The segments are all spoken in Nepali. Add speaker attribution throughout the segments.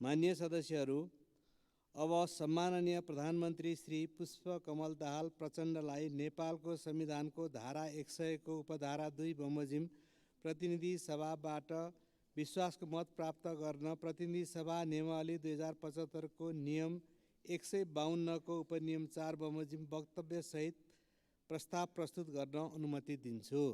Speaker 1: माननीय सदस्यहरू, अब सम्माननीय प्रधानमन्त्री श्री पुष्पकमल दाहाल प्रचण्डलाई नेपालको संविधानको धारा 100 को उपधारा 2 बमोजिम प्रतिनिधि सभाबाट विश्वासको मत प्राप्त गर्न प्रतिनिधि सभा नियमावली 2075 को नियम 152 को उपनियम 4 बमोजिम वक्तव्य सहित प्रस्ताव प्रस्तुत गर्न अनुमति दिन्छु।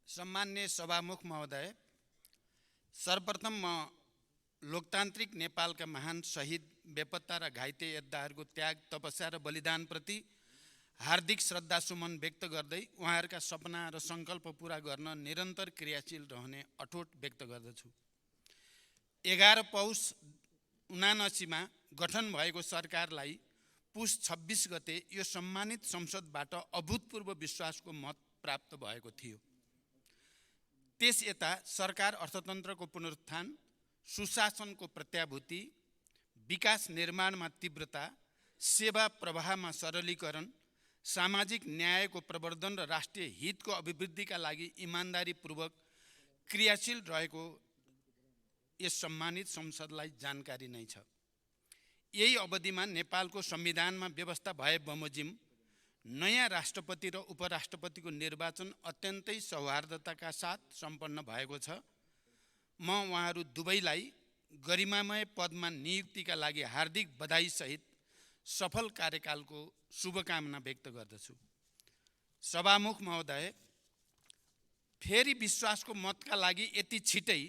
Speaker 2: सम्मान्य सभामुख महोदय, सर्वप्रथम म लोकतान्त्रिक नेपालका महान शहीद, बेपत्ता र घाइते योद्धाहरूको त्याग, तपस्या र बलिदानप्रति हार्दिक श्रद्धासुमन व्यक्त गर्दै उहाँहरूका सपना र सङ्कल्प पूरा गर्न निरन्तर क्रियाशील रहने अठोट व्यक्त गर्दछु। 11 पौष 79 मा गठन भएको सरकारलाई पुस 26 गते यो सम्मानित संसदबाट अभूतपूर्व विश्वासको मत प्राप्त भएको थियो। त्यस यता सरकार अर्थतन्त्रको पुनरुत्थान, सुशासनको प्रत्याभूति, विकास निर्माणमा तीव्रता, सेवा प्रवाहमा सरलीकरण, सामाजिक न्यायको प्रवर्धन र राष्ट्रिय हितको अभिवृद्धिका लागि इमानदारीपूर्वक क्रियाशील रहेको यस सम्मानित संसदलाई जानकारी नै छ। यही अवधिमा नेपालको संविधानमा व्यवस्था भए बमोजिम नयाँ राष्ट्रपति र उपराष्ट्रपतिको निर्वाचन अत्यन्तै सौहार्दताका साथ सम्पन्न भएको छ। म उहाँहरू दुवैलाई गरिमामय पदमा नियुक्तिका लागि हार्दिक बधाई सहित सफल कार्यकालको शुभकामना व्यक्त गर्दछु। सभामुख महोदय, फेरि विश्वासको मतका लागि यति छिटै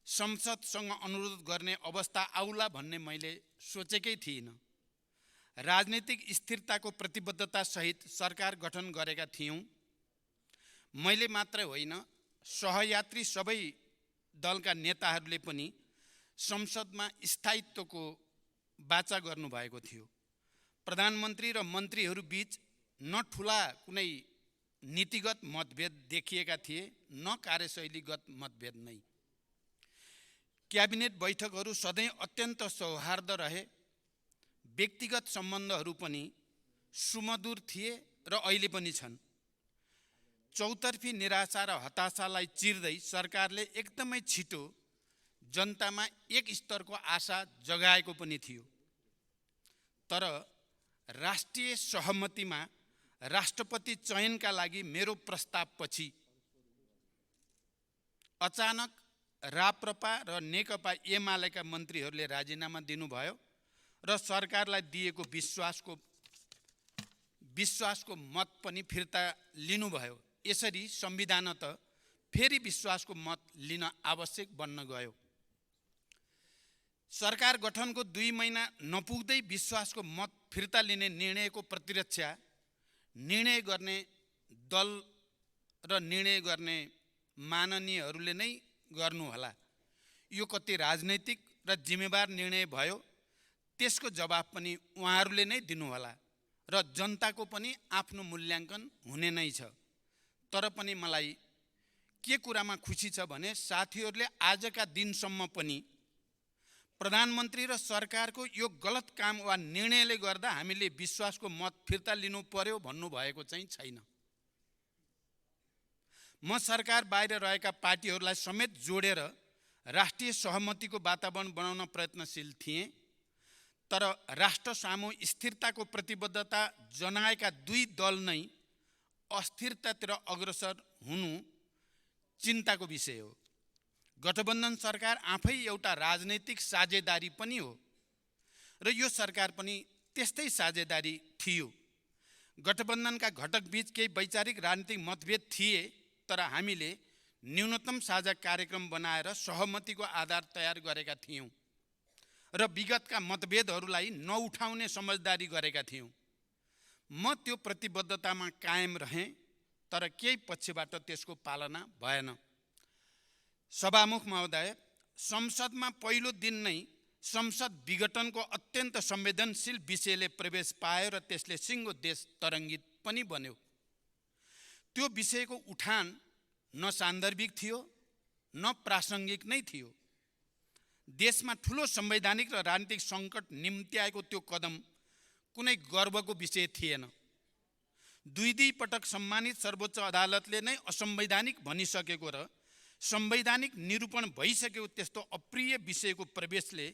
Speaker 2: संसदसँग अनुरोध गर्ने अवस्था आउला भन्ने मैले सोचेकै थिइनँ। राजनीतिक स्थिरताको प्रतिबद्धता सहित सरकार गठन गरेका थियौँ। मैले मात्रै होइन, सहयात्री सबै दलका नेताहरूले पनि संसदमा स्थायित्वको वाचा गर्नुभएको थियो। प्रधानमन्त्री र मन्त्रीहरू बीच न ठुला कुनै नीतिगत मतभेद देखिएका थिए, न कार्यशैलीगत मतभेद नै। क्याबिनेट बैठकहरू सधैँ अत्यन्त सौहार्द रहे। व्यक्तिगत सम्बन्धहरू पनि सुमधुर थिए र अहिले पनि छन्। चौतर्फी निराशा र हताशालाई चिर्दै सरकारले एकदमै छिटो जनतामा एक स्तरको आशा जगाएको पनि थियो। तर राष्ट्रिय सहमतिमा राष्ट्रपति चयनका लागि मेरो प्रस्तावपछि अचानक राप्रपा र नेकपा एमालेका मन्त्रीहरूले राजीनामा दिनुभयो र सरकारलाई दिएको विश्वासको मत पनि फिर्ता लिनुभयो। यसरी संविधानत फेरि विश्वासको मत लिन आवश्यक बन्न गयो। सरकार गठनको 2 महिना नपुग्दै विश्वासको मत फिर्ता लिने निर्णयको प्रतिरक्षा निर्णय गर्ने दल र निर्णय गर्ने माननीयहरूले नै गर्नुहोला। यो कति राजनैतिक र जिम्मेवार निर्णय भयो, त्यसको जवाब पनि उहाँहरूले नै दिनुहोला र जनताको पनि आफ्नो मूल्याङ्कन हुने नै छ। तर पनि मलाई के कुरामा खुसी छ भने साथीहरूले आजका दिनसम्म पनि प्रधानमन्त्री र सरकारको यो गलत काम वा निर्णयले गर्दा हामीले विश्वासको मत फिर्ता लिनु पर्यो भन्नुभएको चाहिँ छैन। म सरकार बाहिर रहेका पार्टीहरूलाई समेत जोडेर राष्ट्रिय सहमतिको वातावरण बनाउन प्रयत्नशील थिएँ। तर राष्ट्र सामु स्थिरताको प्रतिबद्धता जनाएका 2 दल नै अस्थिरतातिर अग्रसर हुनु चिन्ताको विषय हो। गठबन्धन सरकार आफै एउटा राजनैतिक साझेदारी पनि हो र यो सरकार पनि त्यस्तै साझेदारी थियो। गठबन्धनका घटक बीच केही वैचारिक राजनीतिक मतभेद थिए, तर हामीले न्यूनतम साझा कार्यक्रम बनाएर सहमतिको आधार तयार गरेका थियौँ र विगतका मतभेदहरूलाई नउठाउने समझदारी गरेका थियौँ। म त्यो प्रतिबद्धतामा कायम रहेँ तर केही पक्षबाट त्यसको पालना भएन। सभामुख महोदय, संसदमा पहिलो दिन नै संसद विघटनको अत्यन्त संवेदनशील विषयले प्रवेश पायो र त्यसले सिङ्गो देश तरङ्गित पनि बन्यो। त्यो विषयको उठान न सान्दर्भिक थियो न प्रासङ्गिक नै थियो। देशमा ठुलो संवैधानिक र राजनीतिक सङ्कट निम्त्याएको त्यो कदम कुनै गर्वको विषय थिएन। दुई पटक सम्मानित सर्वोच्च अदालतले नै असंवैधानिक भनिसकेको र संवैधानिक निरूपण भइसकेको त्यस्तो अप्रिय विषयको प्रवेशले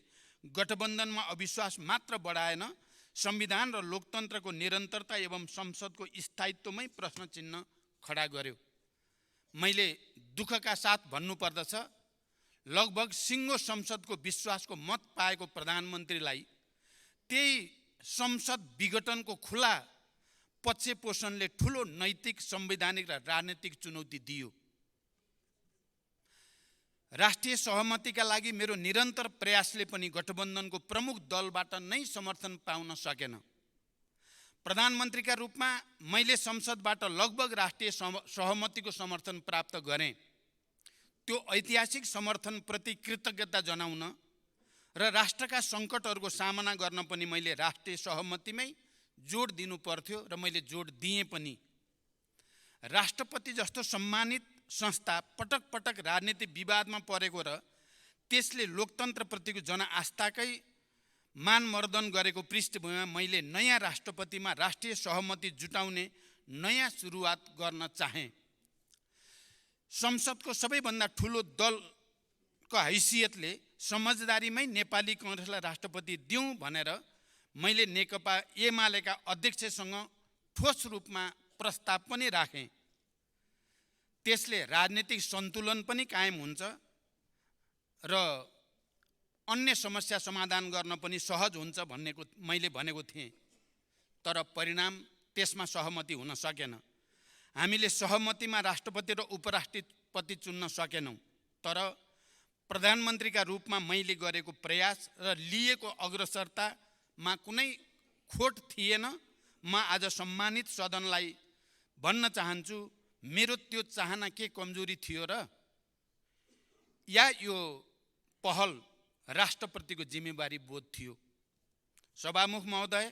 Speaker 2: गठबन्धनमा अविश्वास मात्र बढाएन, संविधान र लोकतन्त्रको निरन्तरता एवं संसदको स्थायित्वमै प्रश्न चिन्ह खडा गर्यो। मैले दुःखका साथ भन्नुपर्दछ, लगभग सिङ्गो संसदको विश्वासको मत पाएको प्रधानमन्त्रीलाई त्यही संसद विघटनको खुला पक्ष पोषणले ठुलो नैतिक, संवैधानिक र राजनीतिक चुनौती दियो। राष्ट्रिय सहमतिका लागि मेरो निरन्तर प्रयासले पनि गठबन्धनको प्रमुख दलबाट नै समर्थन पाउन सकेन। प्रधानमन्त्रीका रूपमा मैले संसदबाट लगभग राष्ट्रिय सहमतिको समर्थन प्राप्त गरेँ। त्यो ऐतिहासिक समर्थनप्रति कृतज्ञता जनाउन र राष्ट्रका सङ्कटहरूको सामना गर्न पनि मैले राष्ट्रिय सहमतिमै जोड दिनु पर्थ्यो र मैले जोड दिएँ पनि। राष्ट्रपति जस्तो सम्मानित संस्था पटक पटक राजनीतिक विवादमा परेको र त्यसले लोकतन्त्रप्रतिको जनआस्थाकै मानमर्दन गरेको पृष्ठभूमिमा मैले नयाँ राष्ट्रपतिमा राष्ट्रिय सहमति जुटाउने नयाँ सुरुवात गर्न चाहेँ। संसदको सबैभन्दा ठुलो दलको हैसियतले समझदारीमै नेपाली काङ्ग्रेसलाई राष्ट्रपति दिउँ भनेर मैले नेकपा एमालेका अध्यक्षसँग ठोस रूपमा प्रस्ताव पनि राखेँ। त्यसले राजनीतिक सन्तुलन पनि कायम हुन्छ र अन्य समस्या समाधान गर्न पनि सहज हुन्छ मैले भनेको थिएँ। तर परिणाम त्यसमा सहमति हुन सकेन। हामीले सहमतिमा राष्ट्रपति र उपराष्ट्रपति चुन्न सकेनौँ। तर प्रधानमन्त्रीका रूपमा मैले गरेको प्रयास र लिएको अग्रसरतामा कुनै खोट थिएन। म आज सम्मानित सदनलाई भन्न चाहन्छु, मेरो त्यो चाहना के कमजोरी थियो र या यो पहल राष्ट्रप्रतिको जिम्मेवारी बोध थियो? सभामुख महोदय,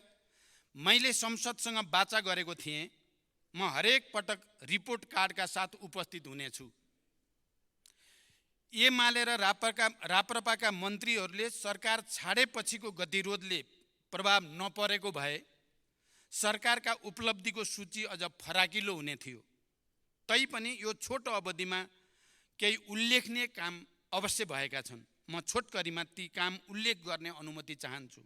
Speaker 2: मैले संसदसँग वाचा गरेको थिएँ, म हरेक पटक रिपोर्ट कार्डका साथ उपस्थित हुनेछु। एमाले र राप्रपाका मन्त्रीहरूले सरकार छाडेपछिको गतिरोधले प्रभाव नपरेको भए सरकारका उपलब्धिको सूची अझ फराकिलो हुने थियो। तैपनि यो छोटो अवधिमा केही उल्लेखनीय काम अवश्य भएका छन्। म छोटकरीमा ती काम उल्लेख गर्ने अनुमति चाहन्छु।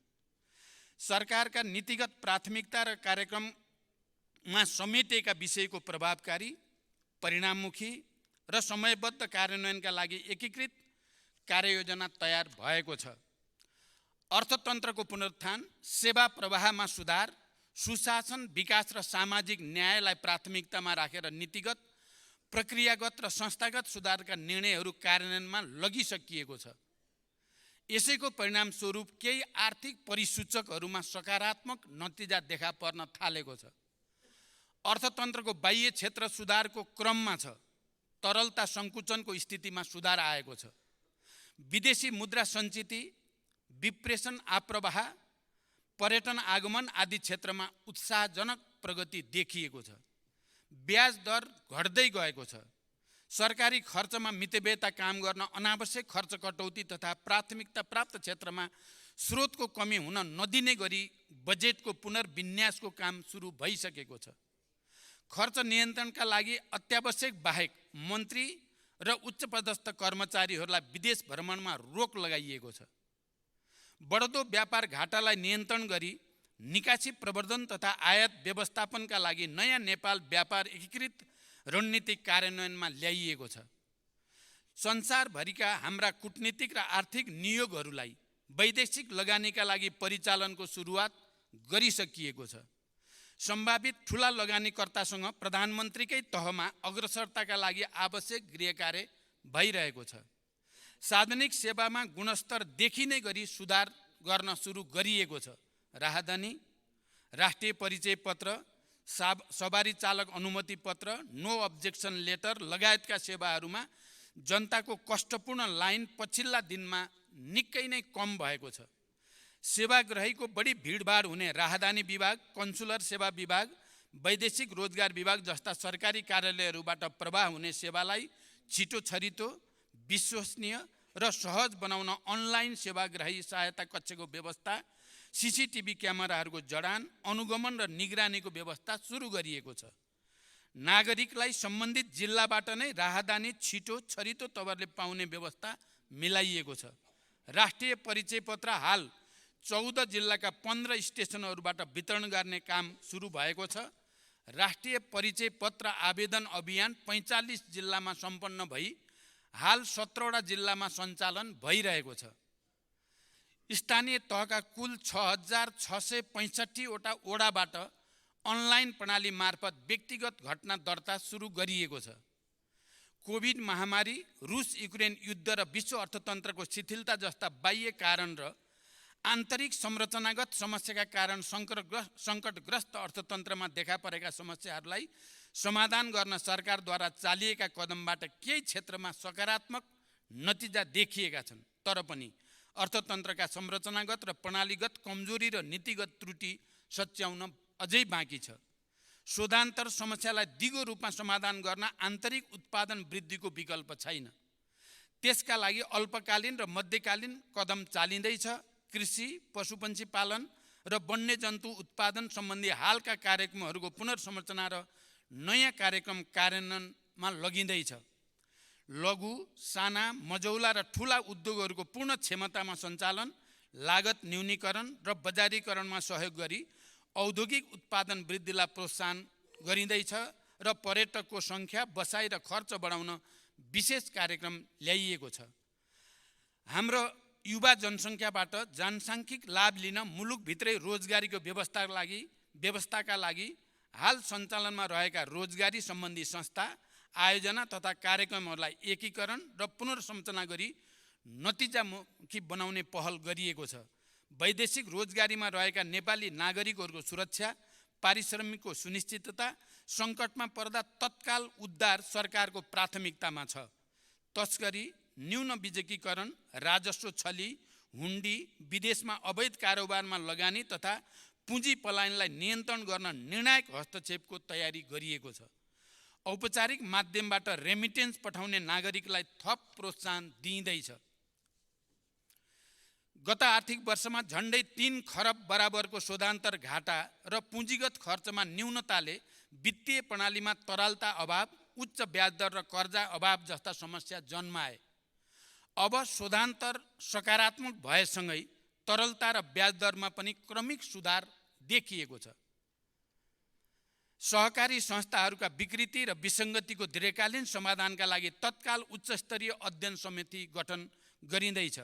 Speaker 2: सरकारका नीतिगत प्राथमिकता र कार्यक्रममा समेटेका विषयको प्रभावकारी, परिणाममुखी र समयबद्ध कार्यान्वयनका लागि एकीकृत कार्ययोजना तयार भएको छ। अर्थतन्त्रको पुनरुत्थान, सेवा प्रवाहमा सुधार, सुशासन, विकास र सामाजिक न्यायलाई प्राथमिकतामा राखेर नीतिगत, प्रक्रियागत र संस्थागत सुधारका निर्णयहरू कार्यान्वयनमा लगिसकिएको छ। यसैको परिणामस्वरूप केही आर्थिक परिसूचकहरूमा सकारात्मक नतिजा देखा पर्न थालेको छ। अर्थतन्त्रको बाह्य क्षेत्र सुधारको क्रममा छ। तरलता सङ्कुचनको स्थितिमा सुधार आएको छ। विदेशी मुद्रा सञ्चिति, विप्रेषण आप्रवाह, पर्यटन आगमन आदि क्षेत्रमा उत्साहजनक प्रगति देखिएको छ। ब्याज दर घट्दै गएको छ। सरकारी खर्चमा मितव्ययता काम गर्न अनावश्यक खर्च कटौती तथा प्राथमिकता प्राप्त क्षेत्रमा स्रोतको कमी हुन नदिने गरी बजेटको पुनर्विन्यासको काम सुरु भइसकेको छ। खर्च नियन्त्रणका लागि अत्यावश्यक बाहेक मन्त्री र उच्चपदस्थ कर्मचारीहरूलाई विदेश भ्रमणमा रोक लगाइएको छ। बढ्दो व्यापार घाटालाई नियन्त्रण गरी निकासी प्रवर्धन तथा आयात व्यवस्थापनका लागि नयाँ नेपाल व्यापार एकीकृत रणनीतिक कार्यान्वयनमा ल्याइएको छ। संसारभरिका हाम्रा कूटनीतिक र आर्थिक नियोगहरूलाई वैदेशिक लगानीका लागि परिचालनको सुरुवात गरिसकिएको छ। सम्भावित ठुला लगानीकर्तासँग प्रधानमन्त्रीकै तहमा अग्रसरताका लागि आवश्यक गृहकार्य भइरहेको छ। सार्वजनिक सेवामा गुणस्तर देखिने गरी सुधार गर्न सुरु गरिएको छ। राहदानी, राष्ट्रिय परिचय पत्र, सवारी चालक अनुमति पत्र, नो अब्जेक्सन लेटर लगायतका सेवाहरूमा जनताको कष्टपूर्ण लाइन पछिल्ला दिनमा निकै नै कम भएको छ। सेवाग्राहीको बढी भिडभाड हुने राहदानी विभाग, कन्सुलर सेवा विभाग, वैदेशिक रोजगार विभाग जस्ता सरकारी कार्यालयहरूबाट प्रवाह हुने सेवालाई छिटो छरितो, विश्वसनीय र सहज बनाउन अनलाइन सेवाग्राही सहायता कक्षको व्यवस्था, सीसीटीभी क्यामेराहरूको जडान, अनुगमन र निगरानीको व्यवस्था सुरु गरिएको छ। नागरिकलाई सम्बन्धित जिल्लाबाट नै राहदानी छिटो छरितो तवरले पाउने व्यवस्था मिलाइएको छ। राष्ट्रिय परिचय पत्र हाल 14 जिल्लाका 15 स्टेसनहरूबाट वितरण गर्ने काम सुरु भएको छ। राष्ट्रिय परिचय पत्र आवेदन अभियान 45 जिल्लामा सम्पन्न भई हाल 17वटा जिल्लामा सञ्चालन भइरहेको छ। स्थानीय तहका कुल 6665 वटा ओडाबाट अनलाइन प्रणाली मार्फत व्यक्तिगत घटना दर्ता सुरु गरिएको छ। कोभिड महामारी, रुस युक्रेन युद्ध र विश्व अर्थतन्त्रको शिथिलता जस्ता बाह्य कारण र आन्तरिक संरचनागत समस्याका कारण सङ्कटग्रस्त अर्थतन्त्रमा देखा परेका समस्याहरूलाई समाधान गर्न सरकारद्वारा चालिएका कदमबाट केही क्षेत्रमा सकारात्मक नतिजा देखिएका छन्। तर पनि अर्थतन्त्रका संरचनागत र प्रणालीगत कमजोरी र नीतिगत त्रुटि सच्याउन अझै बाँकी छ। शोधान्तर समस्यालाई दिगो रूपमा समाधान गर्न आन्तरिक उत्पादन वृद्धिको विकल्प छैन। त्यसका लागि अल्पकालीन र मध्यकालीन कदम चालिँदैछ। कृषि, पशुपन्छी पालन र वन्यजन्तु उत्पादन सम्बन्धी हालका कार्यक्रमहरूको पुनर्संरचना र नयाँ कार्यक्रम कार्यान्वयनमा लगिँदैछ। लघु, साना, मझौला र ठुला उद्योगहरूको पूर्ण क्षमतामा सञ्चालन, लागत न्यूनीकरण र बजारीकरणमा सहयोग गरी औद्योगिक उत्पादन वृद्धिलाई प्रोत्साहन गरिँदैछ र पर्यटकको सङ्ख्या, बसाइ र खर्च बढाउन विशेष कार्यक्रम ल्याइएको छ। हाम्रो युवा जनसङ्ख्याबाट जनसाङ्ख्यिक लाभ लिन मुलुकभित्रै रोजगारीको व्यवस्थाका लागि हाल सञ्चालनमा रहेका रोजगारी सम्बन्धी संस्था, आयोजना तथा कार्यक्रमहरूलाई एकीकरण र पुनर्संरचना गरी नतिजामुखी बनाउने पहल गरिएको छ। वैदेशिक रोजगारीमा रहेका नेपाली नागरिकहरूको सुरक्षा, पारिश्रमिकको सुनिश्चितता, सङ्कटमा पर्दा तत्काल उद्धार सरकारको प्राथमिकतामा छ। तस्करी, न्यून विकेन्द्रीकरण, राजस्व छली, हुन्डी, विदेशमा अवैध कारोबारमा लगानी तथा पुँजी पलायनलाई नियन्त्रण गर्न निर्णायक हस्तक्षेपको तयारी गरिएको छ। औपचारिक माध्यमबाट रेमिटेन्स पठाउने नागरिकलाई थप प्रोत्साहन दिइँदैछ। गत आर्थिक वर्षमा झन्डै 3 खरब बराबरको शोधान्तर घाटा र पुँजीगत खर्चमा न्यूनताले वित्तीय प्रणालीमा तरलता अभाव, उच्च ब्याजदर र कर्जा अभाव जस्ता समस्या जन्माए। अब शोधान्तर सकारात्मक भएसँगै तरलता र ब्याजदरमा पनि क्रमिक सुधार देखिएको छ। सहकारी संस्थाहरूका विकृति र विसङ्गतिको दीर्घकालीन समाधानका लागि तत्काल उच्चस्तरीय अध्ययन समिति गठन गरिँदैछ।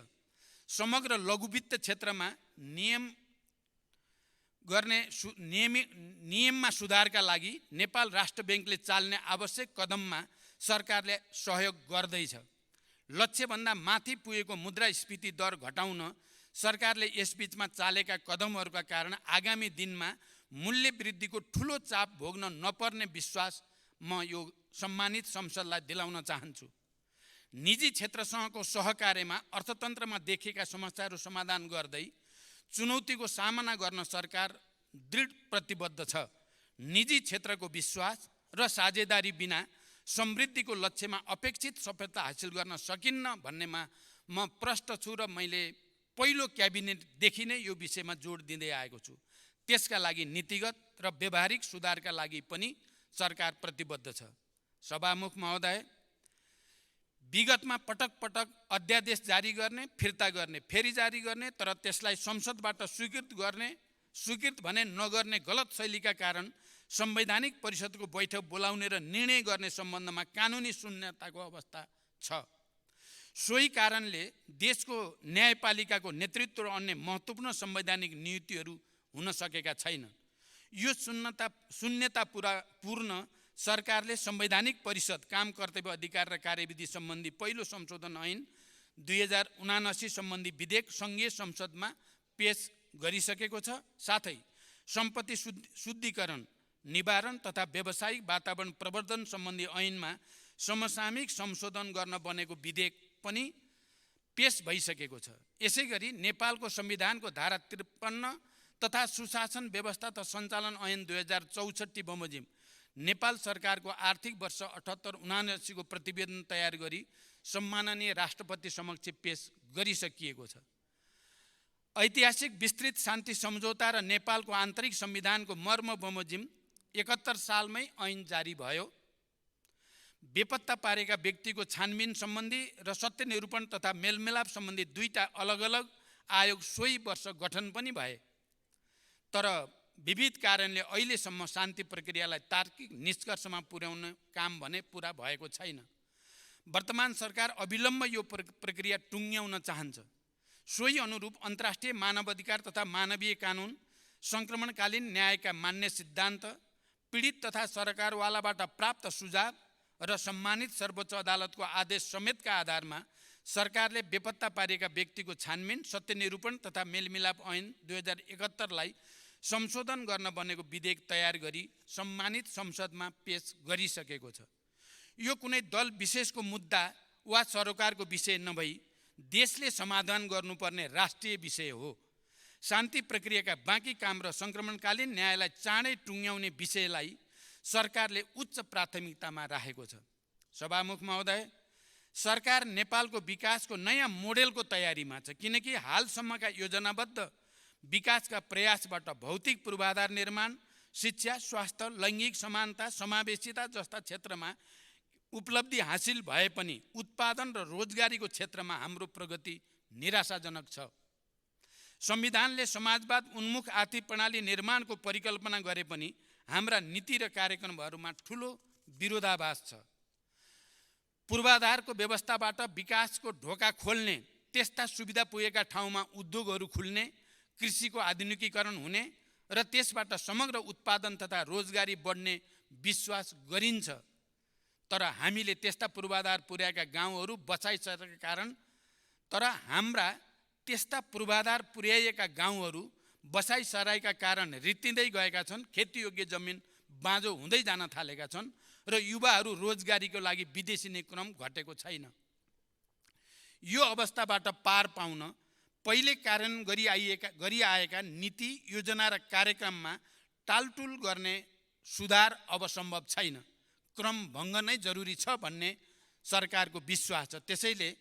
Speaker 2: समग्र लघुवित्त क्षेत्रमा नियममा सुधारका लागि नेपाल राष्ट्र ब्याङ्कले चाल्ने आवश्यक कदममा सरकारले सहयोग गर्दैछ। लक्ष्यभन्दा माथि पुगेको मुद्रास्फीति दर घटाउन सरकारले यसबीचमा चालेका कदमहरूका कारण आगामी दिनमा मूल्य वृद्धिको ठुलो चाप भोग्न नपर्ने विश्वास म यो सम्मानित संसदलाई दिलाउन चाहन्छु। निजी क्षेत्रसँगको सहकार्यमा अर्थतन्त्रमा देखिएका समस्याहरू समाधान गर्दै चुनौतीको सामना गर्न सरकार दृढ प्रतिबद्ध छ। निजी क्षेत्रको विश्वास र साझेदारी बिना समृद्धिको लक्ष्यमा अपेक्षित सफलता हासिल गर्न सकिन्न भन्नेमा म प्रष्ट छु र मैले पहिलो क्याबिनेटदेखि नै यो विषयमा जोड दिँदै आएको छु। त्यसका लागि नीतिगत र व्यवहारिक सुधारका लागि पनि सरकार प्रतिबद्ध छ। सभामुख महोदय, विगतमा पटक पटक अध्यादेश जारी गर्ने, फिर्ता गर्ने, फेरि जारी गर्ने, तर त्यसलाई संसदबाट स्वीकृत भने नगर्ने गलत शैलीका कारण संवैधानिक परिषदको बैठक बोलाउने र निर्णय गर्ने सम्बन्धमा कानुनी शून्यताको अवस्था छ। सोही कारणले देशको न्यायपालिकाको नेतृत्व र अन्य महत्त्वपूर्ण संवैधानिक नीतिहरू हुन सकेका छैनन्। यो शून्यता पूर्ण सरकारले संवैधानिक परिषद, काम कर्तव्य अधिकार र कार्यविधि सम्बन्धी पहिलो संशोधन ऐन 2079 सम्बन्धी विधेयक सङ्घीय संसदमा पेश गरिसकेको छ। साथै सम्पत्ति शुद्धिकरण निवारण तथा व्यावसायिक वातावरण प्रवर्धन सम्बन्धी ऐनमा समसामयिक संशोधन गर्न बनेको विधेयक पनि पेश भइसकेको छ। यसैगरी नेपालको संविधानको धारा 53 तथा सुशासन व्यवस्था तथा सञ्चालन ऐन 2064 बमोजिम नेपाल सरकारको आर्थिक वर्ष 78-79 को प्रतिवेदन तयार गरी सम्माननीय राष्ट्रपति समक्ष पेश गरिसकिएको छ। ऐतिहासिक विस्तृत शान्ति सम्झौता र नेपालको आन्तरिक संविधानको मर्म बमोजिम 71 सालमै ऐन जारी भयो। बेपत्ता पारेका व्यक्तिको छानबिन सम्बन्धी र सत्य निरूपण तथा मेलमिलाप सम्बन्धी दुईटा अलग अलग आयोग सोही वर्ष गठन पनि भए। तर विविध कारणले अहिलेसम्म शान्ति प्रक्रियालाई तार्किक निष्कर्षमा पुर्याउने काम भने पुरा भएको छैन। वर्तमान सरकार अविलम्ब यो प्रक्रिया टुङ्ग्याउन चाहन्छ। सोही अनुरूप अन्तर्राष्ट्रिय मानवाधिकार तथा मानवीय कानुन, सङ्क्रमणकालीन न्यायका मान्य सिद्धान्त, पीडित तथा सरकारवालाबाट प्राप्त सुझाव र सम्मानित सर्वोच्च अदालतको आदेश समेतका आधारमा सरकारले बेपत्ता पारेका व्यक्तिको छानबिन, सत्य निरूपण तथा मेलमिलाप ऐन 2071 लाई संशोधन गर्न बनेको विधेयक तयार गरी सम्मानित संसदमा पेश गरिसकेको छ। यो कुनै दल विशेषको मुद्दा वा सरकारको विषय नभई देशले समाधान गर्नुपर्ने राष्ट्रिय विषय हो। शान्ति प्रक्रियाका बाँकी काम र सङ्क्रमणकालीन न्यायलाई चाँडै टुङ्ग्याउने विषयलाई सरकारले उच्च प्राथमिकतामा राखेको छ। सभामुख महोदय, सरकार नेपालको विकासको नयाँ मोडेलको तयारीमा छ, किनकि हालसम्मका योजनाबद्ध विकासका प्रयासबाट भौतिक पूर्वाधार निर्माण, शिक्षा, स्वास्थ्य, लैङ्गिक समानता, समावेशिता जस्ता क्षेत्रमा उपलब्धि हासिल भए पनि उत्पादन र रोजगारीको क्षेत्रमा हाम्रो प्रगति निराशाजनक छ। संविधानले समाजवाद उन्मुख आर्थिक प्रणाली निर्माणको परिकल्पना गरे पनि हाम्रा नीति र कार्यक्रमहरूमा ठुलो विरोधाभास छ। पूर्वाधारको व्यवस्थाबाट विकासको ढोका खोल्ने, त्यस्ता सुविधा पुगेका ठाउँमा उद्योगहरू खुल्ने, कृषिको आधुनिकीकरण हुने र त्यसबाट समग्र उत्पादन तथा रोजगारी बढ्ने विश्वास गरिन्छ। तर हामीले त्यस्ता पूर्वाधार पुर्याएका गाउँहरू बचाइसकेका कारण हाम्रा त्यस्ता पूर्वाधार पुर्याएका गाउँहरू बसाइसराएका कारण रित्तिँदै गएका छन्। खेतीयोग्य जमिन बाँझो हुँदै जान थालेका छन् र युवाहरू रोजगारीको लागि विदेशिने क्रम घटेको छैन। यो अवस्थाबाट पार पाउन पहिले कार्यान्वयन गरिआएका नीति, योजना र कार्यक्रममा टालटुल गर्ने सुधार अब सम्भव छैन। क्रम भङ्ग नै जरुरी छ भन्ने सरकारको विश्वास छ। त्यसैले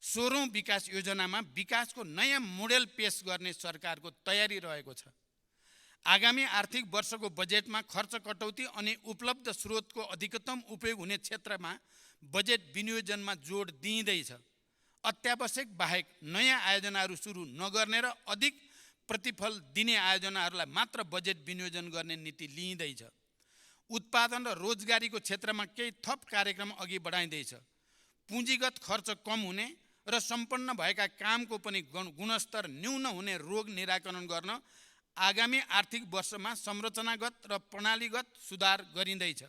Speaker 2: 16औं विकास योजनामा विकासको नयाँ मोडेल पेश गर्ने सरकारको तयारी रहेको छ। आगामी आर्थिक वर्षको बजेटमा खर्च कटौती अनि उपलब्ध स्रोतको अधिकतम उपयोग हुने क्षेत्रमा बजेट विनियोजनमा जोड दिइँदैछ। अत्यावश्यक बाहेक नयाँ आयोजनाहरू सुरु नगर्ने र अधिक प्रतिफल दिने आयोजनाहरूलाई मात्र बजेट विनियोजन गर्ने नीति लिइँदैछ। उत्पादन र रोजगारीको क्षेत्रमा केही थप कार्यक्रम अघि बढाइँदैछ। पुँजीगत खर्च कम हुने र सम्पन्न भएका कामको पनि गुणस्तर न्यून हुने रोग निराकरण गर्न आगामी आर्थिक वर्षमा संरचनागत र प्रणालीगत सुधार गरिँदैछ।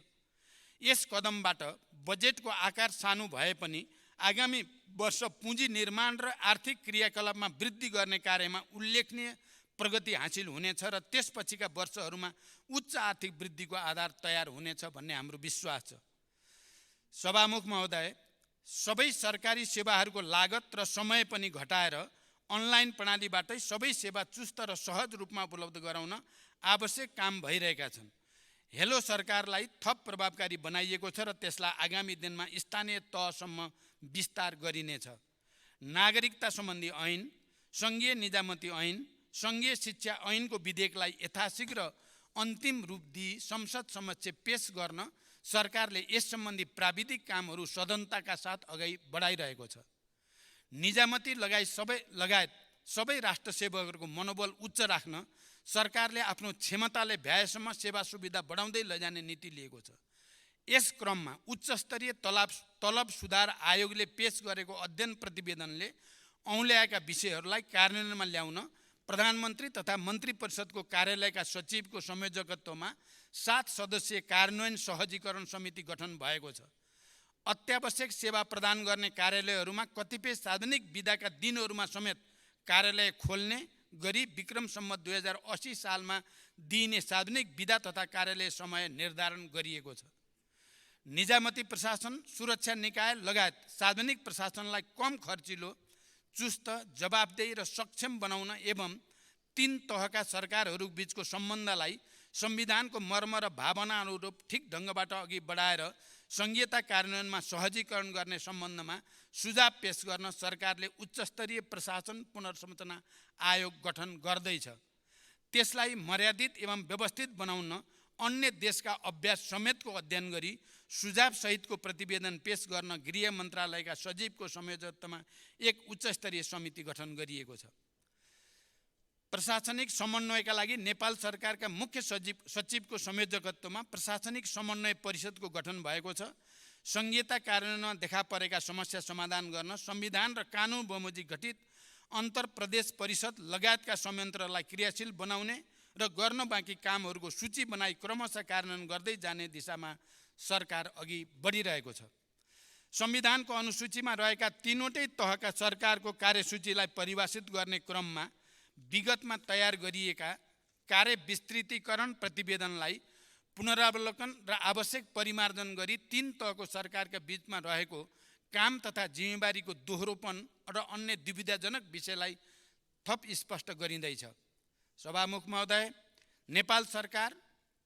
Speaker 2: यस कदमबाट बजेटको आकार सानो भए पनि आगामी वर्ष पुँजी निर्माण र आर्थिक क्रियाकलापमा वृद्धि गर्ने कार्यमा उल्लेखनीय प्रगति हासिल हुनेछ र त्यसपछिका वर्षहरूमा उच्च आर्थिक वृद्धिको आधार तयार हुनेछ भन्ने हाम्रो विश्वास छ। सभामुख महोदय, सबै सरकारी सेवाहरूको लागत र समय पनि घटाएर अनलाइन प्रणालीबाटै सबै सेवा चुस्त र सहज रूपमा उपलब्ध गराउन आवश्यक काम भइरहेका छन्। हेलो सरकारलाई थप प्रभावकारी बनाइएको छ र त्यसलाई आगामी दिनमा स्थानीय तहसम्म विस्तार गरिनेछ। नागरिकता सम्बन्धी ऐन, सङ्घीय निजामती ऐन, सङ्घीय शिक्षा ऐनको विधेयकलाई यथाशीघ्र अन्तिम रूप दिई संसद समक्ष पेश गर्न सरकारले यस सम्बन्धी प्राविधिक कामहरू सदनताका साथ अगाडि बढाइरहेको छ। निजामती लगायत सबै राष्ट्र सेवकहरूको मनोबल उच्च राख्न सरकारले आफ्नो क्षमताले भ्याएसम्म सेवा सुविधा बढाउँदै लैजाने नीति लिएको छ। यस क्रममा उच्चस्तरीय तलब सुधार आयोगले पेश गरेको अध्ययन प्रतिवेदनले औँल्याएका विषयहरूलाई कार्यान्वयनमा ल्याउन प्रधानमन्त्री तथा मन्त्री परिषदको कार्यालयका सचिवको संयोजकत्वमा 7 सदस्यीय कार्यान्वयन सहजीकरण समिति गठन भएको छ। अत्यावश्यक सेवा प्रदान गर्ने कार्यालयहरूमा कतिपय सार्वजनिक बिदाका दिनहरूमा समेत कार्यालय खोल्ने गरी विक्रम सम्वत 2080 सालमा दिइने सार्वजनिक विधा तथा कार्यालय समय निर्धारण गरिएको छ। निजामती प्रशासन, सुरक्षा निकाय लगायत सार्वजनिक प्रशासनलाई कम खर्चिलो, चुस्त, जवाबदेही र सक्षम बनाउन एवं तीन तहका सरकारहरू बीचको सम्बन्धलाई संविधानको मर्म र भावना अनुरूप ठिक ढङ्गबाट अघि बढाएर संघीयता कार्यान्वयनमा सहजीकरण गर्ने सम्बन्धमा सुझाव पेश गर्न सरकारले उच्चस्तरीय प्रशासन पुनर्संरचना आयोग गठन गर्दैछ। त्यसलाई मर्यादित एवं व्यवस्थित बनाउन अन्य देशका अभ्यास समेतको अध्ययन गरी सुझाव सहितको प्रतिवेदन पेश गर्न गृह मन्त्रालयका सचिवको संयोजकत्वमा एक उच्चस्तरीय समिति गठन गरिएको छ। प्रशासनिक समन्वयका लागि नेपाल सरकारका मुख्य सचिवको संयोजकत्वमा प्रशासनिक समन्वय परिषदको गठन भएको छ। संघीयता कार्यान्वयनमा देखा परेका समस्या समाधान गर्न संविधान र कानुन बमोजिम गठित अन्तर प्रदेश परिषद लगायतका संयन्त्रलाई क्रियाशील बनाउने र गर्न बाँकी कामहरूको सूची बनाई क्रमशः कार्यान्वयन गर्दै जाने दिशामा सरकार अघि बढिरहेको छ। संविधानको अनुसूचीमा रहेका तीनवटै तहका सरकारको कार्यसूचीलाई परिभाषित गर्ने क्रममा विगतमा तयार गरिएका कार्य विस्तृतीकरण प्रतिवेदनलाई पुनरावलोकन र आवश्यक परिमार्जन गरी तीन तहको सरकारका बीचमा रहेको काम तथा जिम्मेवारीको दोहोरोपन र अन्य दुविधाजनक विषयलाई थप स्पष्ट गरिँदैछ। सभामुख महोदय, नेपाल सरकार,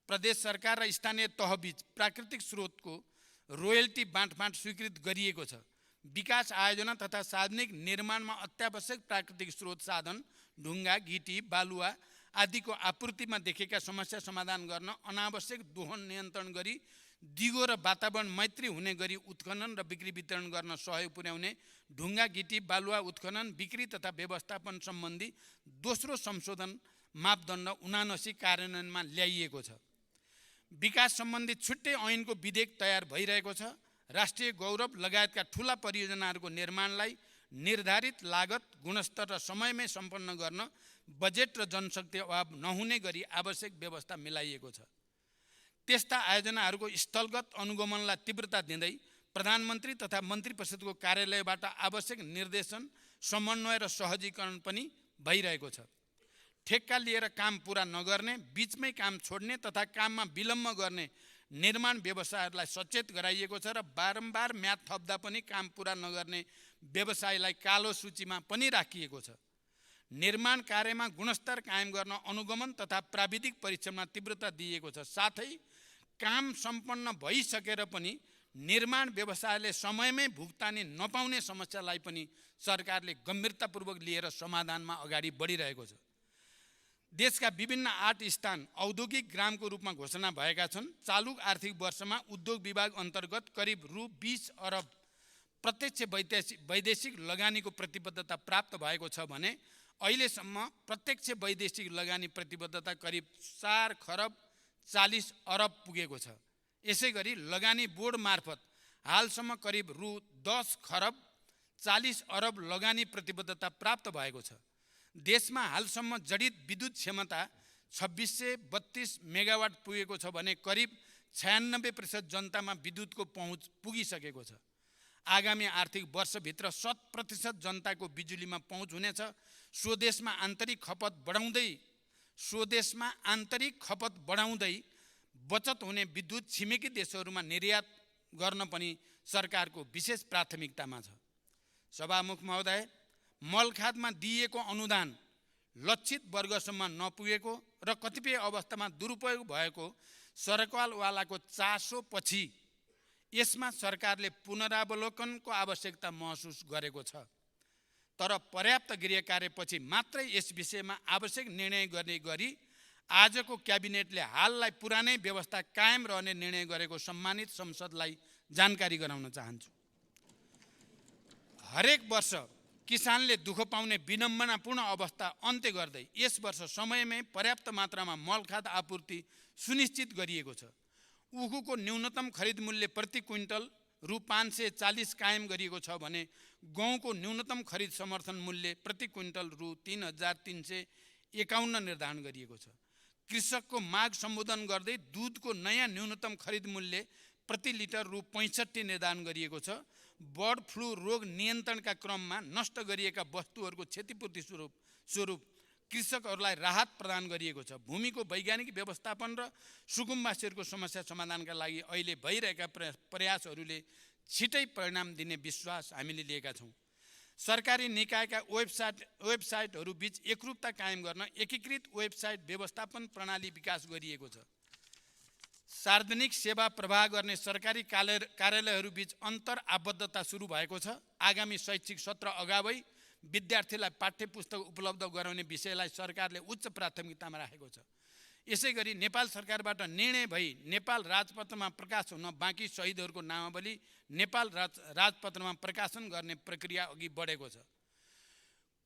Speaker 2: प्रदेश सरकार र स्थानीय तहबीच प्राकृतिक स्रोतको रोयल्टी बाँडफाँड स्वीकृत गरिएको छ। विकास आयोजना तथा सार्वजनिक निर्माणमा अत्यावश्यक प्राकृतिक स्रोत साधन, ढुङ्गा, गिटी, बालुवा आदिको आपूर्तिमा देखेका समस्या समाधान गर्न अनावश्यक दोहन नियन्त्रण गरी दिगो र वातावरण मैत्री हुने गरी उत्खनन र बिक्री वितरण गर्न सहयोग पुर्याउने ढुङ्गा, गिटी, बालुवा उत्खनन, बिक्री तथा व्यवस्थापन सम्बन्धी दोस्रो संशोधन मापदण्ड 79 कार्यान्वयनमा ल्याइएको छ। विकास सम्बन्धी छुट्टै ऐनको विधेयक तयार भइरहेको छ। राष्ट्रिय गौरव लगायतका ठूला परियोजनाहरूको निर्माणलाई निर्धारित लागत, गुणस्तर र समयमै सम्पन्न गर्न बजेट र जनशक्ति अभाव नहुने गरी आवश्यक व्यवस्था मिलाइएको छ। त्यस्ता आयोजनाहरूको स्थलगत अनुगमनलाई तीव्रता दिँदै प्रधानमन्त्री तथा मन्त्री परिषदको कार्यालयबाट आवश्यक निर्देशन, समन्वय र सहजीकरण पनि भइरहेको छ। ठेक्का लिएर काम पुरा नगर्ने, बीचमै काम छोड्ने तथा काममा विलम्ब गर्ने निर्माण व्यवसायहरूलाई सचेत गराइएको छ र बारम्बार म्याद थप्दा पनि काम पुरा नगर्ने व्यवसायलाई कालो सूचीमा पनि राखिएको छ। निर्माण कार्यमा गुणस्तर कायम गर्न अनुगमन तथा प्राविधिक परीक्षणमा तीव्रता दिइएको छ। साथै काम सम्पन्न भइसकेर पनि निर्माण व्यवसायले समयमै भुक्तानी नपाउने समस्यालाई पनि सरकारले गम्भीरतापूर्वक लिएर समाधानमा अगाडि बढिरहेको छ। देशका विभिन्न 8 स्थान औद्योगिक ग्रामको रूपमा घोषणा भएका छन्। चालु आर्थिक वर्षमा उद्योग विभाग अन्तर्गत करिब रु 20 अरब प्रत्यक्ष वैदेशिक लगानीको प्रतिबद्धता प्राप्त भएको छ भने अहिलेसम्म प्रत्यक्ष वैदेशिक लगानी प्रतिबद्धता करिब 4 खरब 40 अरब पुगेको छ। यसैगरी लगानी बोर्ड मार्फत हालसम्म करिब रु 10 खरब 40 अरब लगानी प्रतिबद्धता प्राप्त भएको छ। देशमा हालसम्म जडित विद्युत क्षमता 2632 मेगावाट पुगेको छ भने करिब 96% जनतामा विद्युतको पहुँच पुगिसकेको छ। आगामी आर्थिक वर्षभित्र 100% जनताको बिजुलीमा पहुँच हुनेछ। स्वदेशमा आन्तरिक खपत बढाउँदै बचत हुने विद्युत छिमेकी देशहरूमा निर्यात गर्न पनि सरकारको विशेष प्राथमिकतामा छ। सभामुख महोदय, मलखादमा दिइएको अनुदान लक्षित वर्गसम्म नपुगेको र कतिपय अवस्थामा दुरुपयोग भएको सरकारवालाको चासोपछि यसमा सरकारले पुनरावलोकनको आवश्यकता महसुस गरेको छ। तर पर्याप्त गृह कार्यपछि मात्रै यस विषयमा आवश्यक निर्णय गर्ने गरी आजको क्याबिनेटले हाललाई पुरानै व्यवस्था कायम रहने निर्णय गरेको सम्मानित संसदलाई जानकारी गराउन चाहन्छु। हरेक वर्ष किसानले दुःख पाउने विडम्बनापूर्ण अवस्था अन्त्य गर्दै यस वर्ष समयमै पर्याप्त मात्रामा मलखाद आपूर्ति सुनिश्चित गरिएको छ। उखुको न्यूनतम खरिद मूल्य प्रति क्विन्टल रु 540 कायम गरिएको छ भने गहुँको न्यूनतम खरिद समर्थन मूल्य प्रति क्विन्टल रु 3351 निर्धारण गरिएको छ। कृषकको माग सम्बोधन गर्दै दुधको नयाँ न्यूनतम खरिद मूल्य प्रति लिटर रु 65 निर्धारण गरिएको छ। बर्ड फ्लू रोग नियन्त्रणका क्रममा नष्ट गरिएका वस्तुहरूको क्षतिपूर्ति स्वरूप कृषकहरूलाई राहत प्रदान गरिएको छ। भूमिको वैज्ञानिक व्यवस्थापन र सुकुम्बासीहरूको समस्या समाधानका लागि अहिले भइरहेका प्रयासहरूले छिटै परिणाम दिने विश्वास हामीले लिएका छौँ। सरकारी निकायका वेबसाइटहरू बीच एकरूपता कायम गर्न एकीकृत वेबसाइट व्यवस्थापन प्रणाली विकास गरिएको छ। सार्वजनिक सेवा प्रवाह गर्ने सरकारी कार्यालयहरू बीच अन्तर आबद्धता सुरु भएको छ। आगामी शैक्षिक सत्र अगावै विद्यार्थीलाई पाठ्यपुस्तक उपलब्ध गराउने विषयलाई सरकारले उच्च प्राथमिकतामा राखेको छ। यसैगरी नेपाल सरकारबाट निर्णय भई नेपाल राजपत्रमा प्रकाश हुन बाँकी शहीदहरूको नामावली नेपाल राजपत्रमा प्रकाशन गर्ने प्रक्रिया अघि बढेको छ।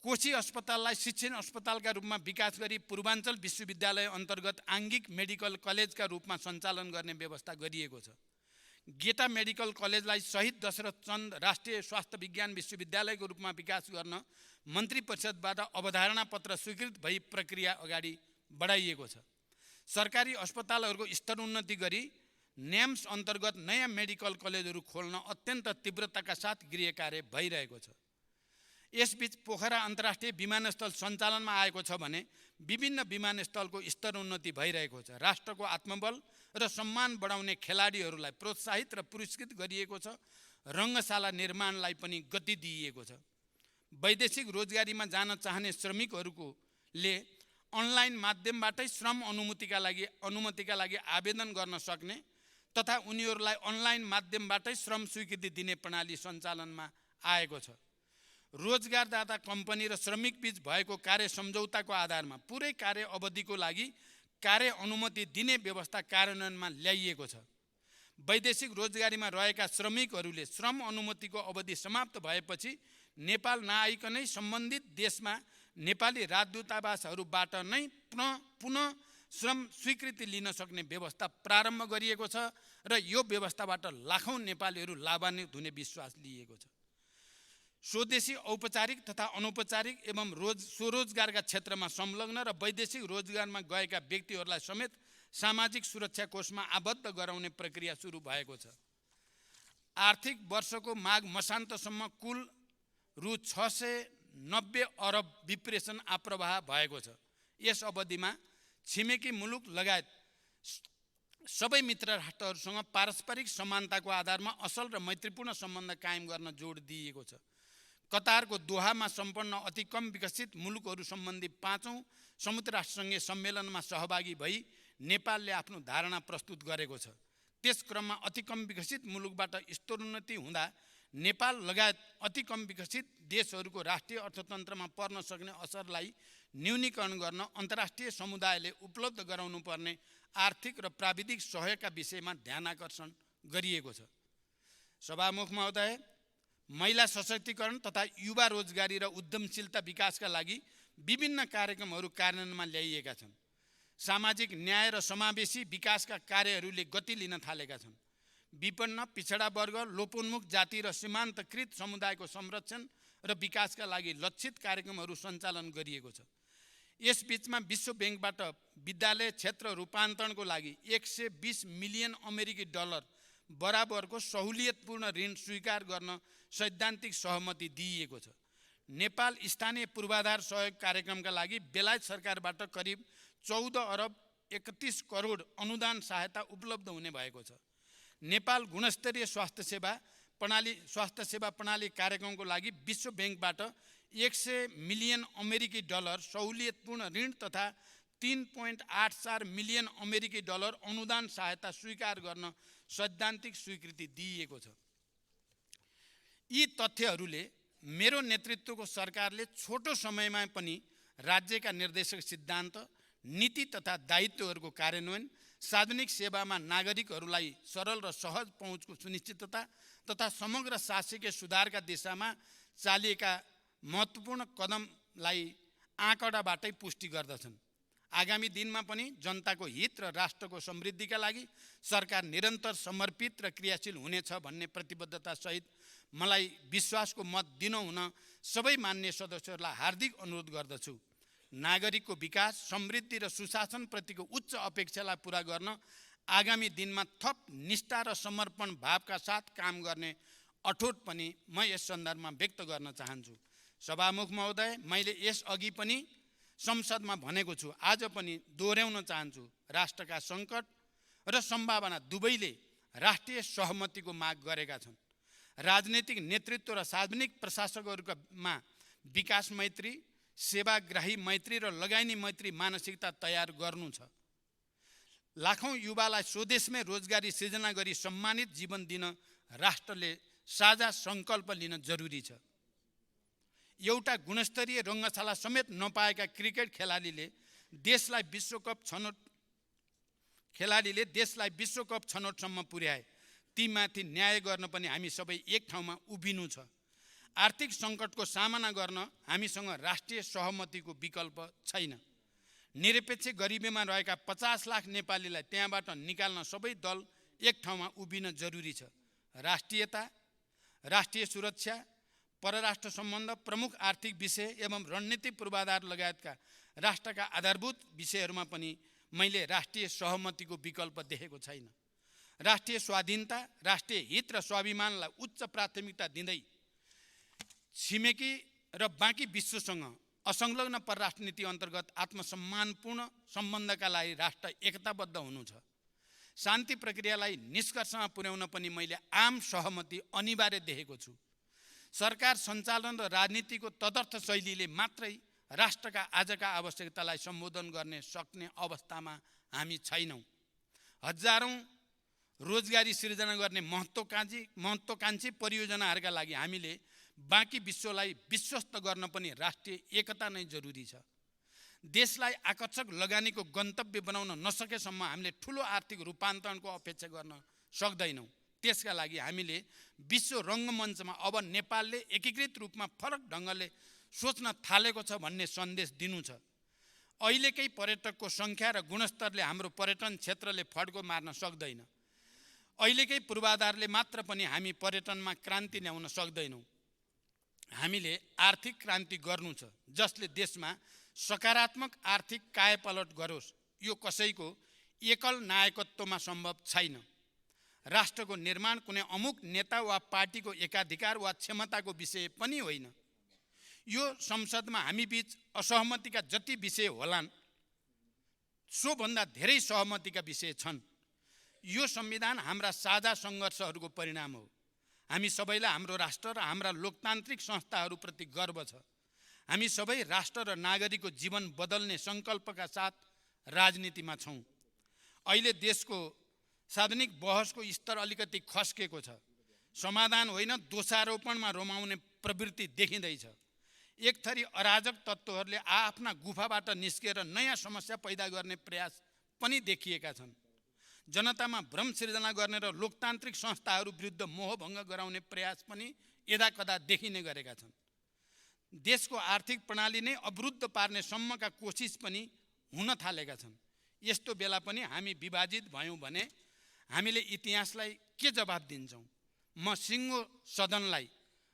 Speaker 2: कोशी अस्पताललाई शिक्षण अस्पतालका रूपमा विकास गरी पूर्वाञ्चल विश्वविद्यालय अन्तर्गत आङ्गिक मेडिकल कलेजका रूपमा सञ्चालन गर्ने व्यवस्था गरिएको छ। गेटा मेडिकल कलेजलाई शहीद दशरथ चन्द राष्ट्रिय स्वास्थ्य विज्ञान विश्वविद्यालयको रूपमा विकास गर्न मन्त्री परिषदबाट अवधारणा पत्र स्वीकृत भई प्रक्रिया अगाडि बढाइएको छ। सरकारी अस्पतालहरूको स्तरोन्नति गरी नेम्स अन्तर्गत नयाँ मेडिकल कलेजहरू खोल्न अत्यन्त तीव्रताका साथ गृह कार्य भइरहेको छ। यसबीच पोखरा अन्तर्राष्ट्रिय विमानस्थल सञ्चालनमा आएको छ भने विभिन्न विमानस्थलको स्तरोन्नति भइरहेको छ। राष्ट्रको आत्मबल र सम्मान बढाउने खेलाडीहरूलाई प्रोत्साहित र पुरस्कृत गरिएको छ। रङ्गशाला निर्माणलाई पनि गति दिइएको छ। वैदेशिक रोजगारीमा जान चाहने श्रमिकहरूले अनलाइन माध्यमबाटै श्रम अनुमतिका लागि आवेदन गर्न सक्ने तथा उनीहरूलाई अनलाइन माध्यमबाटै श्रम स्वीकृति दिने प्रणाली सञ्चालनमा आएको छ। रोजगारदाता कम्पनी र श्रमिक बीच भएको कार्य सम्झौताको आधारमा पुरै कार्य अवधिको लागि कार्य अनुमति दिने व्यवस्था कार्यान्वयनमा ल्याइएको छ। वैदेशिक रोजगारीमा रहेका श्रमिकहरूले श्रम अनुमतिको अवधि समाप्त भएपछि नेपाल नआइकनै सम्बन्धित देशमा नेपाली राजदूतावासहरूबाट नै पुनः श्रम स्वीकृति लिन सक्ने व्यवस्था प्रारम्भ गरिएको छ र यो व्यवस्थाबाट लाखौँ नेपालीहरू लाभान्वित हुने विश्वास लिएको छ। स्वदेशी औपचारिक तथा अनौपचारिक एवं स्वरोजगारका क्षेत्रमा संलग्न र वैदेशिक रोजगारमा गएका व्यक्तिहरूलाई समेत सामाजिक सुरक्षा कोषमा आबद्ध गराउने प्रक्रिया सुरु भएको छ। आर्थिक वर्षको माघ मसान्तसम्म कुल रु 690 अरब विप्रेषण आप्रवाह भएको छ। यस अवधिमा छिमेकी मुलुक लगायत सबै मित्र राष्ट्रहरूसँग पारस्परिक समानताको आधारमा असल र मैत्रीपूर्ण सम्बन्ध कायम गर्न जोड दिइएको छ। कतारको दोहामा सम्पन्न अति कम विकसित मुलुकहरू सम्बन्धी 5औं संयुक्त राष्ट्रसङ्घीय सम्मेलनमा सहभागी भई नेपालले आफ्नो धारणा प्रस्तुत गरेको छ। त्यस क्रममा अति कम विकसित मुलुकबाट स्तरोन्नति हुँदा नेपाल लगायत अति कम विकसित देशहरूको राष्ट्रिय अर्थतन्त्रमा पर्न सक्ने असरलाई न्यूनीकरण गर्न अन्तर्राष्ट्रिय समुदायले उपलब्ध गराउनुपर्ने आर्थिक र प्राविधिक सहयोगका विषयमा ध्यानाकर्षण गरिएको छ। सभामुख महोदय, महिला सशक्तिकरण तथा युवा रोजगारी र उद्यमशीलता विकासका लागि विभिन्न कार्यक्रमहरू कार्यान्वयनमा ल्याइएका छन्। सामाजिक न्याय र समावेशी विकासका कार्यहरूले गति लिन थालेका छन्। विपन्न, पिछडा वर्ग, लोपोन्मुख जाति र सीमान्तकृत समुदायको संरक्षण र विकासका लागि लक्षित कार्यक्रमहरू सञ्चालन गरिएको छ। यस बीचमा विश्व ब्याङ्कबाट विद्यालय क्षेत्र रूपान्तरणको लागि 120 मिलियन अमेरिकी डलर बराबरको सहुलियतपूर्ण ऋण स्वीकार गर्न सैद्धान्तिक सहमति दिइएको छ। नेपाल स्थानीय पूर्वाधार सहयोग कार्यक्रमका लागि बेलायत सरकारबाट करिब 14 अरब 31 करोड अनुदान सहायता उपलब्ध हुने भएको छ। नेपाल गुणस्तरीय स्वास्थ्य सेवा प्रणाली कार्यक्रमको लागि विश्व ब्याङ्कबाट 100 मिलियन अमेरिकी डलर सहुलियतपूर्ण ऋण तथा 3.84 मिलियन अमेरिकी डलर अनुदान सहायता स्वीकार गर्न सैद्धान्तिक स्वीकृति दिइएको छ। यी तथ्यहरूले मेरो नेतृत्वको सरकारले छोटो समयमा पनि राज्यका निर्देशक सिद्धान्त, नीति तथा दायित्वहरूको कार्यान्वयन, सार्वजनिक सेवामा नागरिकहरूलाई सरल र सहज पहुँचको सुनिश्चितता तथा समग्र शासकीय सुधारका दिशामा चालिएका महत्त्वपूर्ण कदमलाई आँकडाबाटै पुष्टि गर्दछन्। आगामी दिनमा पनि जनताको हित र राष्ट्रको समृद्धिका लागि सरकार निरन्तर समर्पित र क्रियाशील हुनेछ भन्ने प्रतिबद्धतासहित मलाई विश्वासको मत दिनुहुन सबै मान्य सदस्यहरूलाई हार्दिक अनुरोध गर्दछु। नागरिकको विकास, समृद्धि र सुशासनप्रतिको उच्च अपेक्षालाई पुरा गर्न आगामी दिनमा थप निष्ठा र समर्पण भावका साथ काम गर्ने अठोट पनि म यस सन्दर्भमा व्यक्त गर्न चाहन्छु। सभामुख महोदय, मैले यसअघि पनि संसदमा भनेको छु, आज पनि दोहोऱ्याउन चाहन्छु। राष्ट्रका सङ्कट र सम्भावना दुवैले राष्ट्रिय सहमतिको माग गरेका छन्। राजनीतिक नेतृत्व र सार्वजनिक प्रशासकहरूमा विकास मैत्री, सेवाग्राही मैत्री र लगानी मैत्री मानसिकता तयार गर्नु छ। लाखौं युवालाई स्वदेशमै रोजगारी सृजना गरी सम्मानित जीवन दिन राष्ट्रले साझा सङ्कल्प लिन जरुरी छ। एउटा गुणस्तरीय रङ्गशाला समेत नपाएका क्रिकेट खेलाडीले देशलाई विश्वकप छनौटसम्म पुर्याए। तीमाथि न्याय गर्न पनि हामी सबै एक ठाउँमा उभिनु छ। आर्थिक सङ्कटको सामना गर्न हामीसँग राष्ट्रिय सहमतिको विकल्प छैन। निरपेक्ष गरिबीमा रहेका 50 लाख नेपालीलाई त्यहाँबाट निकाल्न सबै दल एक ठाउँमा उभिन जरुरी छ। राष्ट्रियता, राष्ट्रिय सुरक्षा, परराष्ट्र सम्बन्ध, प्रमुख आर्थिक विषय एवं रणनीतिक पूर्वाधार लगायतका राष्ट्रका आधारभूत विषयहरूमा पनि मैले राष्ट्रिय सहमतिको विकल्प देखेको छैन। राष्ट्रिय स्वाधीनता, राष्ट्रिय हित र स्वाभिमानलाई उच्च प्राथमिकता दिँदै छिमेकी र बाँकी विश्वसँग असंलग्न परराष्ट्र नीति अन्तर्गत आत्मसम्मानपूर्ण सम्बन्धका लागि राष्ट्र एकताबद्ध हुनु छ। शान्ति प्रक्रियालाई निष्कर्षमा पुर्याउन पनि मैले आम सहमति अनिवार्य देखेको छु। सरकार सञ्चालन र राजनीतिको तदर्थ शैलीले मात्रै राष्ट्रका आजका आवश्यकतालाई सम्बोधन गर्ने सक्ने अवस्थामा हामी छैनौँ। हजारौं रोजगारी सृजना गर्ने महत्त्वकांक्षी परियोजनाहरूका लागि हामीले बाँकी विश्वलाई विश्वस्त गर्न पनि राष्ट्रिय एकता नै जरुरी छ। देशलाई आकर्षक लगानीको गन्तव्य बनाउन नसकेसम्म हामीले ठुलो आर्थिक रूपान्तरणको अपेक्षा गर्न सक्दैनौँ। त्यसका लागि हामीले विश्व रङ्गमञ्चमा अब नेपालले एकीकृत रूपमा फरक ढङ्गले सोच्न थालेको छ भन्ने सन्देश दिनु छ। अहिलेकै पर्यटकको सङ्ख्या र गुणस्तरले हाम्रो पर्यटन क्षेत्रले फड्को मार्न सक्दैन। अहिलेकै पूर्वाधारले मात्र पनि हामी पर्यटनमा क्रान्ति ल्याउन सक्दैनौँ। हामीले आर्थिक क्रान्ति गर्नु छ जसले देशमा सकारात्मक आर्थिक कायापलट गरोस्। यो कसैको एकल नायकत्वमा सम्भव छैन। राष्ट्रको निर्माण कुनै अमुक नेता वा पार्टीको एकाधिकार वा क्षमताको विषय पनि होइन। यो संसदमा हामी बीच असहमतिका जति विषय होलान् सोभन्दा धेरै सहमतिका विषय छन्। यो संविधान हाम्रा साझा सङ्घर्षहरूको परिणाम हो। हामी सबैलाई हाम्रो राष्ट्र र हाम्रा लोकतान्त्रिक संस्थाहरूप्रति गर्व छ। हामी सबै राष्ट्र र नागरिकको जीवन बदल्ने सङ्कल्पका साथ राजनीतिमा छौँ। अहिले देशको सार्वजनिक बहसको स्तर अलिकति खस्केको छ। समाधान होइन दोषारोपणमा रमाउने प्रवृत्ति देखिँदैछ। एक थरी अराजक तत्त्वहरूले आफ्ना गुफाबाट निस्केर नयाँ समस्या पैदा गर्ने प्रयास पनि देखिएका छन्। जनतामा भ्रम सिर्जना गर्ने र लोकतान्त्रिक संस्थाहरू विरुद्ध मोहभङ्ग गराउने प्रयास पनि यदाकदा देखिने गरेका छन्। देशको आर्थिक प्रणाली नै अवरुद्ध पार्ने सम्मका कोसिस पनि हुन थालेका छन्। यस्तो बेला पनि हामी विभाजित भयौँ भने हामीले इतिहासलाई के जवाब दिन्छौँ? म सिङ्गो सदनलाई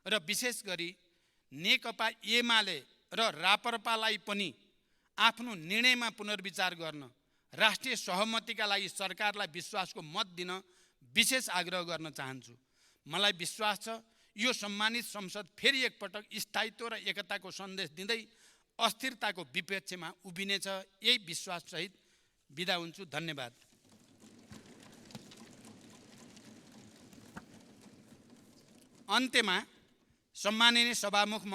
Speaker 2: र विशेष गरी नेकपा एमाले र राप्रपालाई पनि आफ्नो निर्णयमा पुनर्विचार गर्न, राष्ट्रिय सहमतिका लागि सरकारलाई विश्वासको मत दिन विशेष आग्रह गर्न चाहन्छु। मलाई विश्वास छ यो सम्मानित संसद फेरि एकपटक स्थायित्व र एकताको सन्देश दिँदै अस्थिरताको विपक्षमा उभिनेछ। यही विश्वाससहित बिदा हुन्छु। धन्यवाद। अन्त्यमा सम्माननीय सभामुख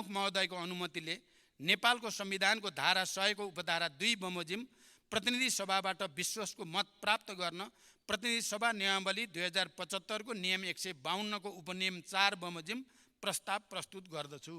Speaker 2: महोदयको अनुमतिले नेपालको संविधानको धारा 100 को उपधारा 2 बमोजिम प्रतिनिधि सभाबाट विश्वासको मत प्राप्त गर्न प्रतिनिधि सभा नियमावली 2075 को नियम 152 को उपनियम 4 बमोजिम प्रस्ताव प्रस्तुत गर्दछु।